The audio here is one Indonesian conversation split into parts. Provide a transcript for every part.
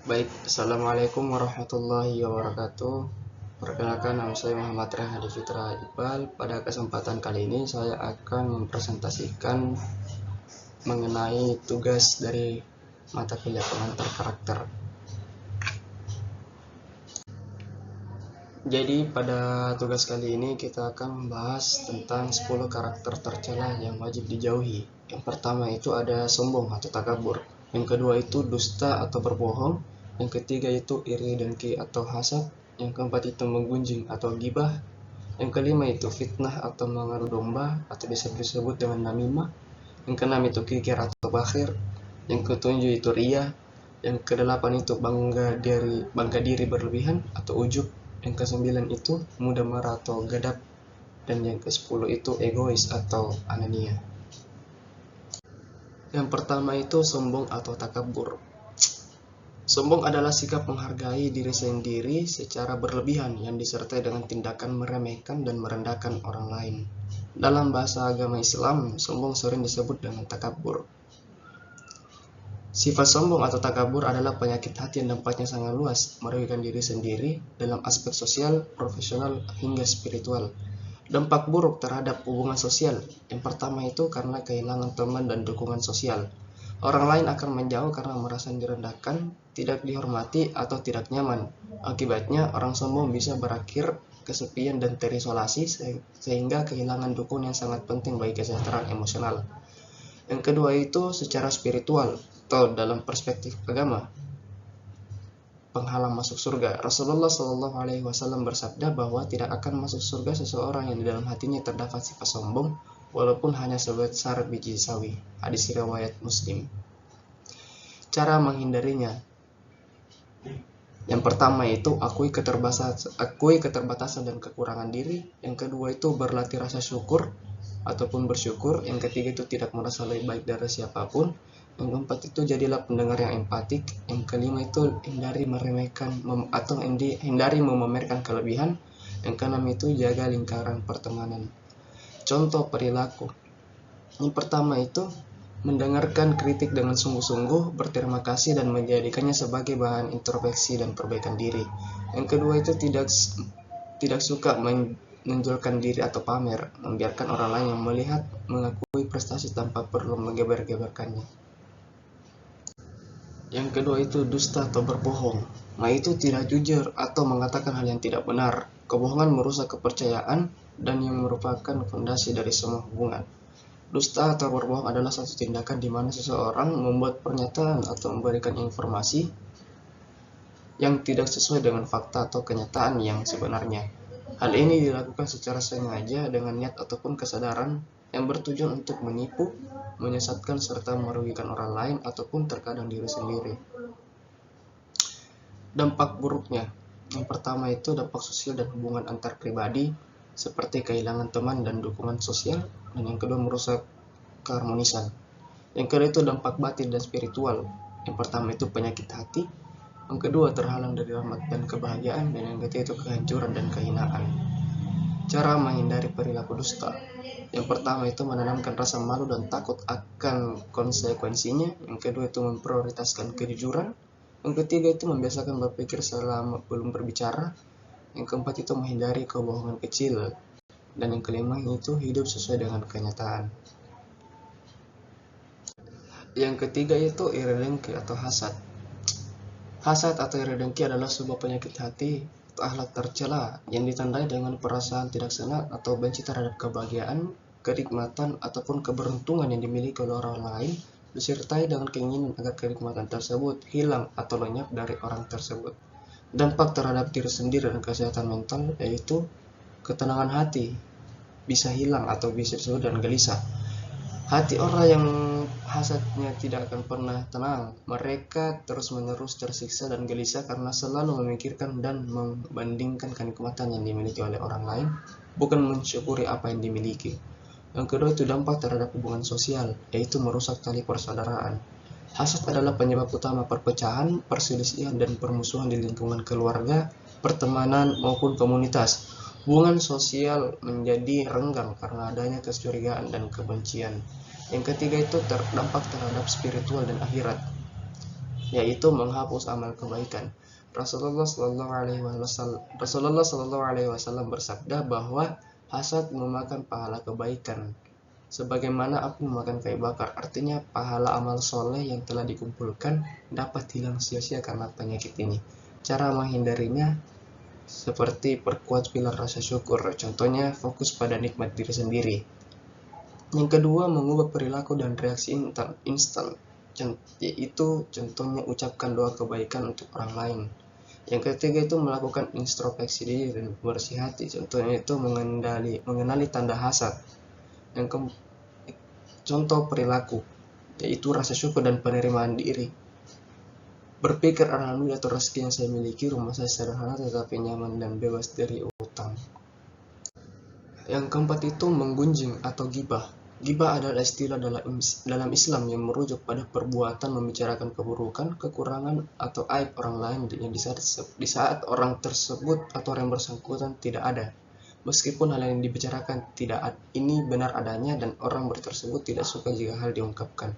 Baik, Assalamualaikum warahmatullahi wabarakatuh. Perkenalkan, nama saya Muhammad Rehan Hadi Fitra Iqbal. Pada kesempatan kali ini saya akan mempresentasikan mengenai tugas dari mata kuliah pengantar karakter. Jadi pada tugas kali ini kita akan membahas tentang 10 karakter tercela yang wajib dijauhi. Yang pertama itu ada sombong atau takabur. Yang kedua itu dusta atau berbohong. Yang ketiga itu iri dengki atau hasad. Yang keempat itu menggunjing atau gibah. Yang kelima itu fitnah atau mengadu domba atau bisa disebut dengan namimah. Yang keenam itu kikir atau bakhil. Yang ketujuh itu ria. Yang kedelapan itu bangga diri berlebihan atau ujub. Yang kesembilan itu mudah marah atau gadap. Dan yang ke-10 itu egois atau anania. Yang pertama itu sombong atau takabur. Sombong adalah sikap menghargai diri sendiri secara berlebihan yang disertai dengan tindakan meremehkan dan merendahkan orang lain. Dalam bahasa agama Islam, sombong sering disebut dengan takabur. Sifat sombong atau takabur adalah penyakit hati yang dampaknya sangat luas, merugikan diri sendiri dalam aspek sosial, profesional, hingga spiritual. Dampak buruk terhadap hubungan sosial. Yang pertama itu karena kehilangan teman dan dukungan sosial. Orang lain akan menjauh karena merasa direndahkan, tidak dihormati, atau tidak nyaman. Akibatnya, orang sombong bisa berakhir kesepian dan terisolasi sehingga kehilangan dukungan yang sangat penting bagi kesejahteraan emosional. Yang kedua itu secara spiritual atau dalam perspektif agama. Penghalang masuk surga. Rasulullah SAW bersabda bahwa tidak akan masuk surga seseorang yang di dalam hatinya terdapat sifat sombong, walaupun hanya sebesar biji sawi. Hadis riwayat Muslim. Cara menghindarinya. Yang pertama itu akui keterbatasan dan kekurangan diri. Yang kedua itu berlatih rasa syukur ataupun bersyukur. Yang ketiga itu tidak merasa lebih baik dari siapapun. Yang keempat itu jadilah pendengar yang empatik. Yang kelima itu hindari meremehkan atau hindari memamerkan kelebihan. Yang keenam itu jaga lingkaran pertemanan. Contoh perilaku. Yang pertama itu mendengarkan kritik dengan sungguh-sungguh, berterima kasih dan menjadikannya sebagai bahan introspeksi dan perbaikan diri. Yang kedua itu tidak suka menonjolkan diri atau pamer, membiarkan orang lain yang melihat mengakui prestasi tanpa perlu menggeber-geberkannya. Yang kedua itu dusta atau berbohong. Nah, itu tidak jujur atau mengatakan hal yang tidak benar. Kebohongan merusak kepercayaan dan yang merupakan fondasi dari semua hubungan. Dusta atau berbohong adalah satu tindakan di mana seseorang membuat pernyataan atau memberikan informasi yang tidak sesuai dengan fakta atau kenyataan yang sebenarnya. Hal ini dilakukan secara sengaja dengan niat ataupun kesadaran yang bertujuan untuk menipu, menyesatkan, serta merugikan orang lain ataupun terkadang diri sendiri. Dampak buruknya. Yang pertama itu dampak sosial dan hubungan antar pribadi, seperti kehilangan teman dan dukungan sosial. Dan yang kedua merusak keharmonisan. Yang kedua itu dampak batin dan spiritual. Yang pertama itu penyakit hati. Yang kedua terhalang dari rahmat dan kebahagiaan. Dan yang ketiga itu kehancuran dan kehinaan. Cara menghindari perilaku dusta. Yang pertama itu menanamkan rasa malu dan takut akan konsekuensinya. Yang kedua itu memprioritaskan kejujuran. Yang ketiga itu membiasakan berpikir selama belum berbicara. Yang keempat itu menghindari kebohongan kecil. Dan yang kelima itu hidup sesuai dengan kenyataan. Yang ketiga itu iri dengki atau hasad. Hasad atau iri dengki adalah sebuah penyakit hati atau akhlak tercela yang ditandai dengan perasaan tidak senang atau benci terhadap kebahagiaan, kenikmatan, ataupun keberuntungan yang dimiliki oleh orang lain, disertai dengan keinginan agar kenikmatan tersebut hilang atau lenyap dari orang tersebut. Dampak terhadap diri sendiri dan kesehatan mental yaitu ketenangan hati bisa hilang atau bisa disebut dengan gelisah. Hati orang yang hasadnya tidak akan pernah tenang. Mereka terus-menerus tersiksa dan gelisah karena selalu memikirkan dan membandingkan kenikmatan yang dimiliki oleh orang lain, bukan mensyukuri apa yang dimiliki. Yang kedua itu dampak terhadap hubungan sosial, yaitu merusak tali persaudaraan. Hasad adalah penyebab utama perpecahan, perselisihan, dan permusuhan di lingkungan keluarga, pertemanan, maupun komunitas. Hubungan sosial menjadi renggang karena adanya kecurigaan dan kebencian. Yang ketiga itu terdampak terhadap spiritual dan akhirat. yaitu menghapus amal kebaikan. Rasulullah Shallallahu Alaihi Wasallam bersabda bahwa hasad memakan pahala kebaikan, sebagaimana api memakan kayu bakar. Artinya pahala amal soleh yang telah dikumpulkan dapat hilang sia-sia karena penyakit ini. Cara menghindarinya seperti perkuat pilar rasa syukur. Contohnya fokus pada nikmat diri sendiri. Yang kedua, mengubah perilaku dan reaksi instan, yaitu contohnya ucapkan doa kebaikan untuk orang lain. Yang ketiga itu melakukan introspeksi diri dan bersih hati. Contohnya itu mengenali tanda hasad. Contoh perilaku yaitu rasa syukur dan penerimaan diri. Berpikir alhamdulillah atas rezeki yang saya miliki, rumah saya sederhana tetapi nyaman dan bebas dari utang. Yang keempat itu menggunjing atau ghibah. Ghibah adalah istilah dalam Islam yang merujuk pada perbuatan membicarakan keburukan, kekurangan, atau aib orang lain yang di saat orang tersebut atau orang bersangkutan tidak ada. Meskipun hal yang dibicarakan ini benar adanya dan orang tersebut tidak suka jika hal diungkapkan.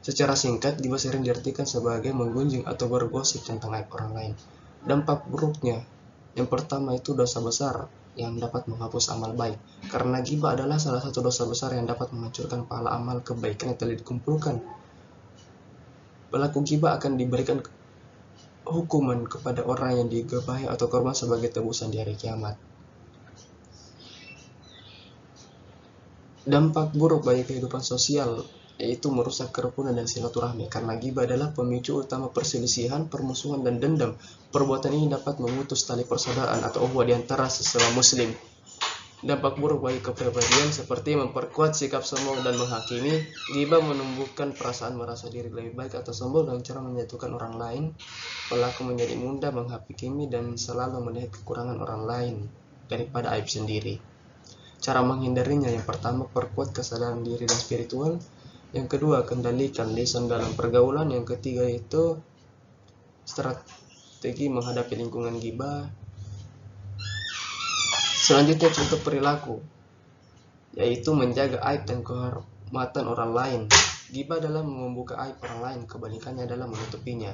Secara singkat, ghibah sering diartikan sebagai menggunjing atau bergosip tentang aib orang lain. Dampak buruknya, yang pertama itu dosa besar yang dapat menghapus amal baik. Karena ghibah adalah salah satu dosa besar yang dapat menghancurkan pahala amal kebaikan yang telah dikumpulkan. Pelaku ghibah akan diberikan hukuman kepada orang yang digibahi atau korban sebagai tebusan di hari kiamat. Dampak buruk bagi kehidupan sosial yaitu merusak kerukunan dan silaturahmi, karena ghibah adalah pemicu utama perselisihan, permusuhan, dan dendam. Perbuatan ini dapat memutus tali persaudaraan atau ukhuwah di antara sesama muslim. Dampak buruk bagi kepribadian seperti memperkuat sikap sombong dan menghakimi. Ghibah menumbuhkan perasaan merasa diri lebih baik atau sombong dengan cara menyatukan orang lain. Pelaku menjadi mudah menghakimi dan selalu melihat kekurangan orang lain daripada aib sendiri. Cara menghindarinya, yang pertama, perkuat kesadaran diri dan spiritual. Yang kedua, kendalikan lisan dalam pergaulan. Yang ketiga itu strategi menghadapi lingkungan ghibah. Selanjutnya, contoh perilaku yaitu menjaga aib dan kehormatan orang lain. Ghibah adalah membuka aib orang lain, kebalikannya adalah menutupinya.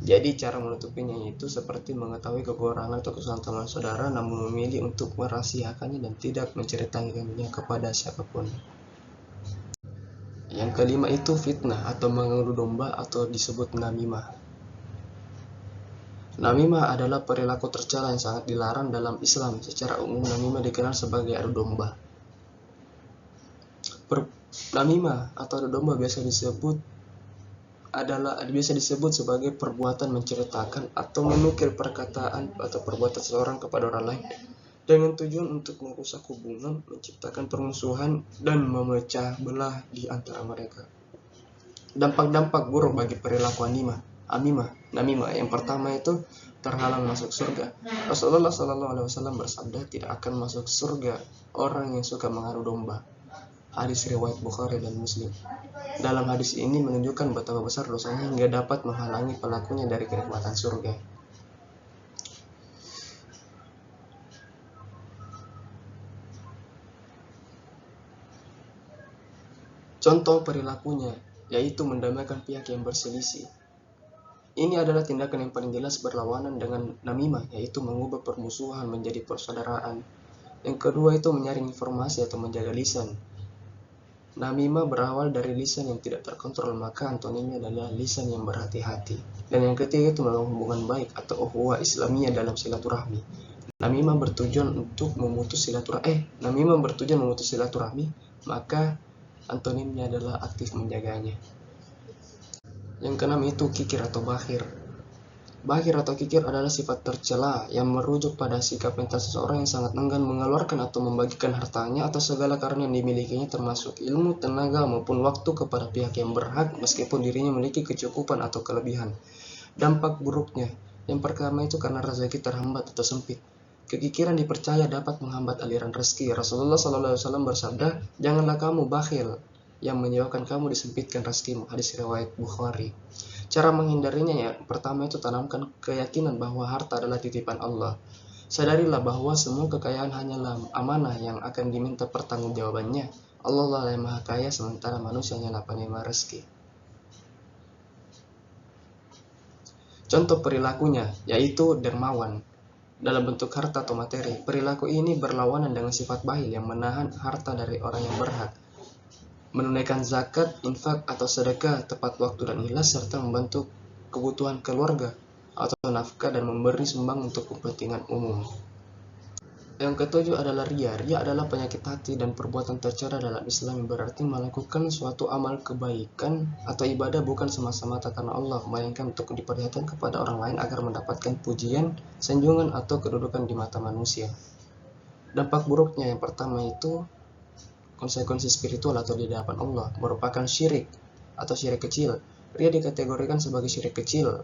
Jadi cara menutupinya itu seperti mengetahui kekurangan atau kesalahan teman saudara namun memilih untuk merahasiakannya dan tidak menceritakannya kepada siapapun. Yang kelima itu fitnah atau mengadu domba atau disebut namimah. Namimah adalah perilaku tercela yang sangat dilarang dalam Islam. Secara umum namimah dikenal sebagai adu domba. Namimah atau adu domba biasa disebut sebagai perbuatan menceritakan atau menukil perkataan atau perbuatan seseorang kepada orang lain dengan tujuan untuk merusak hubungan, menciptakan permusuhan, dan memecah belah di antara mereka. Dampak-dampak buruk bagi perilaku namimah. Yang pertama itu terhalang masuk surga. Rasulullah SAW bersabda, tidak akan masuk surga orang yang suka mengadu domba. Hadis riwayat Bukhari dan Muslim. Dalam hadis ini menunjukkan betapa besar dosanya hingga dapat menghalangi pelakunya dari kenikmatan surga. Contoh perilakunya yaitu mendamaikan pihak yang berselisih. Ini adalah tindakan yang paling jelas berlawanan dengan namimah, yaitu mengubah permusuhan menjadi persaudaraan. Yang kedua itu menyaring informasi atau menjaga lisan. Namimah berawal dari lisan yang tidak terkontrol, maka antonimnya adalah lisan yang berhati-hati. Dan yang ketiga itu melakukan hubungan baik atau ukhuwah Islamiyah dalam silaturahmi. Namimah bertujuan memutus silaturahmi, maka antonimnya adalah aktif menjaganya. Yang keenam itu kikir atau bakhil. Bakhil atau kikir adalah sifat tercela yang merujuk pada sikap mental seseorang yang sangat enggan mengeluarkan atau membagikan hartanya atau segala karunia yang dimilikinya termasuk ilmu, tenaga, maupun waktu kepada pihak yang berhak meskipun dirinya memiliki kecukupan atau kelebihan. Dampak buruknya, yang pertama itu karena rezeki terhambat atau sempit. Kekikiran dipercaya dapat menghambat aliran rezeki. Rasulullah SAW bersabda, janganlah kamu bakhil yang menyebabkan kamu disempitkan rezekimu. Hadis riwayat Bukhari. Cara menghindarinya, ya pertama itu tanamkan keyakinan bahwa harta adalah titipan Allah. Sadarilah bahwa semua kekayaan hanyalah amanah yang akan diminta pertanggungjawabannya. Allah lah yang maha kaya sementara manusia hanyalah penerima rezeki. Contoh perilakunya yaitu dermawan dalam bentuk harta atau materi. Perilaku ini berlawanan dengan sifat bakhil yang menahan harta dari orang yang berhak, menunaikan zakat, infak atau sedekah tepat waktu dan ikhlas, serta membantu kebutuhan keluarga atau nafkah dan memberi sumbang untuk kepentingan umum. Yang ketujuh adalah ria. Ria adalah penyakit hati dan perbuatan tercela dalam Islam yang berarti melakukan suatu amal kebaikan atau ibadah bukan semata-mata karena Allah, melainkan untuk diperlihatkan kepada orang lain agar mendapatkan pujian, sanjungan atau kedudukan di mata manusia. Dampak buruknya yang pertama itu konsekuensi spiritual atau di hadapan Allah, merupakan syirik atau syirik kecil. Ria dikategorikan sebagai syirik kecil.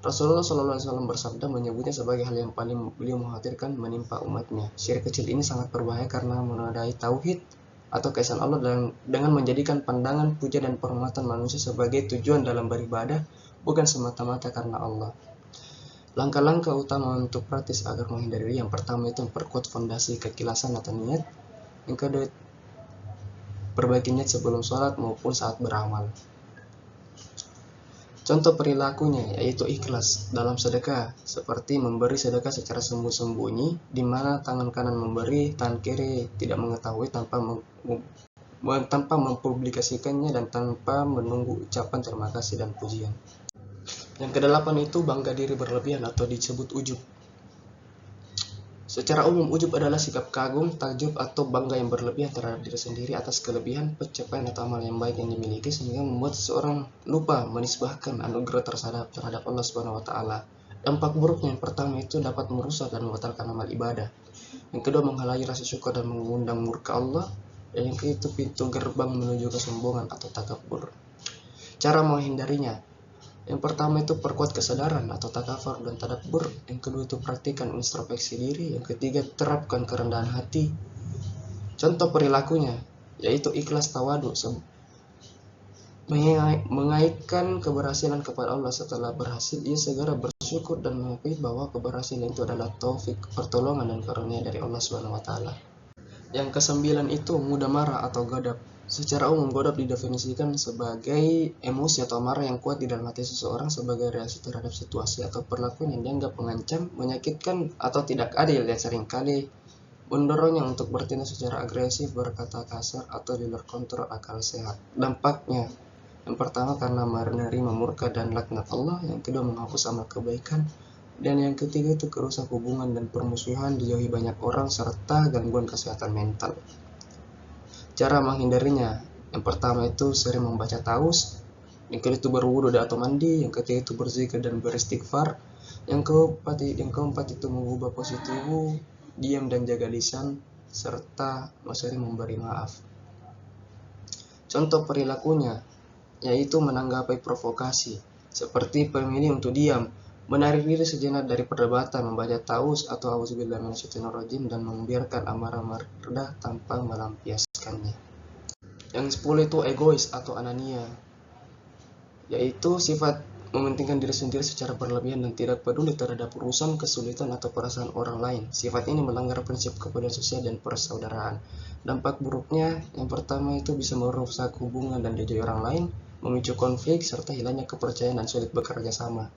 Rasulullah SAW bersabda menyebutnya sebagai hal yang paling beliau mengkhawatirkan menimpa umatnya. Syirik kecil ini sangat berbahaya karena menodai tauhid atau keesaan Allah dengan menjadikan pandangan, puja dan penghormatan manusia sebagai tujuan dalam beribadah bukan semata-mata karena Allah. Langkah-langkah utama untuk praktis agar menghindari yang pertama itu memperkuat fondasi keikhlasan atau niat. Yang kedua, perbaiki niat sebelum sholat maupun saat beramal. Contoh perilakunya yaitu ikhlas dalam sedekah, seperti memberi sedekah secara sembunyi-sembunyi, di mana tangan kanan memberi, tangan kiri tidak mengetahui tanpa mempublikasikannya dan tanpa menunggu ucapan terima kasih dan pujian. Yang kedelapan itu bangga diri berlebihan atau disebut ujub. Secara umum, ujub adalah sikap kagum, takjub, atau bangga yang berlebihan terhadap diri sendiri atas kelebihan, pencapaian, atau amal yang baik yang dimiliki sehingga membuat seseorang lupa menisbahkan anugerah terhadap Allah Subhanahu wa taala. Dampak buruknya yang pertama itu dapat merusak dan membatalkan amal ibadah. Yang kedua, menghalangi rasa syukur dan mengundang murka Allah. Dan yang ketiga, pintu gerbang menuju kesombongan atau takabur. Cara menghindarinya. Yang pertama itu perkuat kesadaran atau takafur dan tadabbur. Yang kedua itu praktikkan introspeksi diri. Yang ketiga terapkan kerendahan hati. Contoh perilakunya yaitu ikhlas tawadu, mengaitkan keberhasilan kepada Allah. Setelah berhasil ia segera bersyukur dan mengakui bahwa keberhasilan itu adalah taufik, pertolongan dan karunia dari Allah Subhanahu wa taala. Yang kesembilan itu mudah marah atau ghadab. Secara umum, ghadab didefinisikan sebagai emosi atau marah yang kuat di dalam hati seseorang sebagai reaksi terhadap situasi atau perlakuan yang dianggap mengancam, menyakitkan, atau tidak adil yang seringkali mendorongnya untuk bertindak secara agresif, berkata kasar, atau di luar kontrol akal sehat. Dampaknya, yang pertama karena menerima murka dan laknat Allah, yang kedua menghapus amal kebaikan, dan yang ketiga itu kerusak hubungan dan permusuhan, dijauhi banyak orang, serta gangguan kesehatan mental. Cara menghindarinya, yang pertama itu sering membaca taus, yang kedua itu berwudu atau mandi, yang ketiga itu berzikir dan beristighfar, yang keempat itu mengubah posisi tubuh, diam dan jaga lisan, serta sering memberi maaf. Contoh perilakunya yaitu menanggapi provokasi, seperti memilih untuk diam, menarik diri sejenak dari perdebatan, membaca taus atau auzubillahi minasyaitonirrajim, dan membiarkan amarah mereda tanpa melampiaskannya. Yang 10 itu egois atau anania, yaitu sifat mementingkan diri sendiri secara berlebihan dan tidak peduli terhadap urusan, kesulitan, atau perasaan orang lain. Sifat ini melanggar prinsip kepedulian sosial dan persaudaraan. Dampak buruknya, yang pertama itu bisa merusak hubungan dan dijauhi orang lain, memicu konflik, serta hilangnya kepercayaan dan sulit bekerja sama.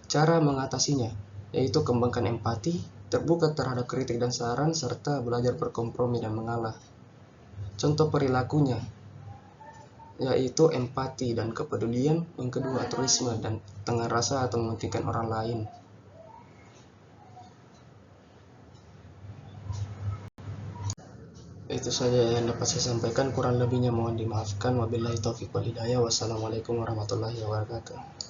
Cara mengatasinya, yaitu kembangkan empati, terbuka terhadap kritik dan saran, serta belajar berkompromi dan mengalah. Contoh perilakunya, yaitu empati dan kepedulian, yang kedua altruisme dan tengah rasa atau mementingkan orang lain. Itu saja yang dapat saya sampaikan, kurang lebihnya mohon dimaafkan. Wabillahi taufiq wal hidayah. Wassalamualaikum warahmatullahi wabarakatuh.